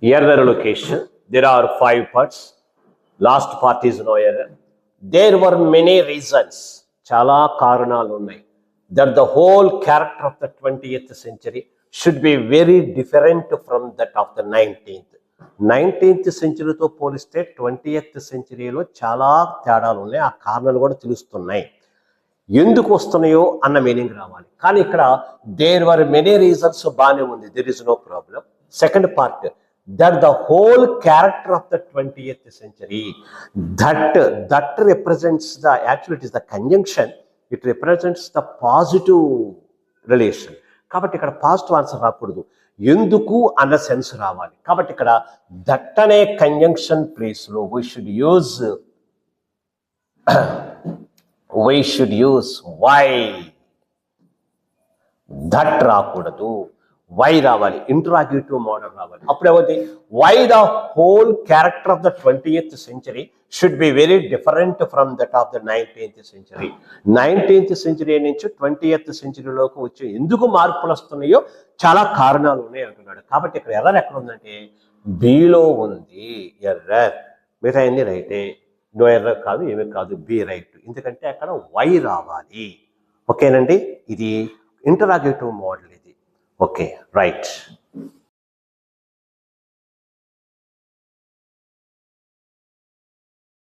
Error location. There are 5 parts. Last part is no error. There were many reasons. Chala karanalu unnai. That the whole character of the 20th century should be very different from that of the 19th. 19th సెంచరీతో పోలిస్తే 20th సెంచరీలో చాలా తేడాలు ఉన్నాయి. ఆ కారణాలు కూడా తెలుస్తున్నాయి. ఎందుకు వస్తున్నాయో అన్న మీనింగ్ రావాలి. కానీ ఇక్కడ దేర్ వర్ మెనీ రీజన్స్ బాగానే ఉంది. There is no problem. Second part, that the whole character of the 20th century, that represents the, actually it is the conjunction, it represents the positive relation. కాబట్టి ఇక్కడ positive answer రాకూడదు, ఎందుకు అన్న sense రావాలి. కాబట్టి ఇక్కడ దట్ అనే conjunction ప్లేస్లో we should use why. That రాకూడదు, వై రావాలి, ఇంటరాగేటివ్ మోడల్ రావాలి. అప్పుడు ఏమవుతుంది, why the whole character of the 20th century should be very different from that of the 19th century. 19th century నుంచి 20th సెంచరీలోకి వచ్చి ఎందుకు మార్పులు వస్తున్నాయో చాలా కారణాలు ఉన్నాయి అంటున్నాడు. కాబట్టి ఇక్కడ ఎర్రర్ ఎక్కడ ఉందంటే బిలో ఉంది ఎర్రర్. మిగతా అన్ని రైటే, నో ఎర్రర్ కాదు, ఏమీ కాదు, బి రైట్. ఎందుకంటే అక్కడ వై రావాలి. ఓకేనండి, ఇది ఇంటరాగేటివ్ మోడల్ ఇది. Okay, right.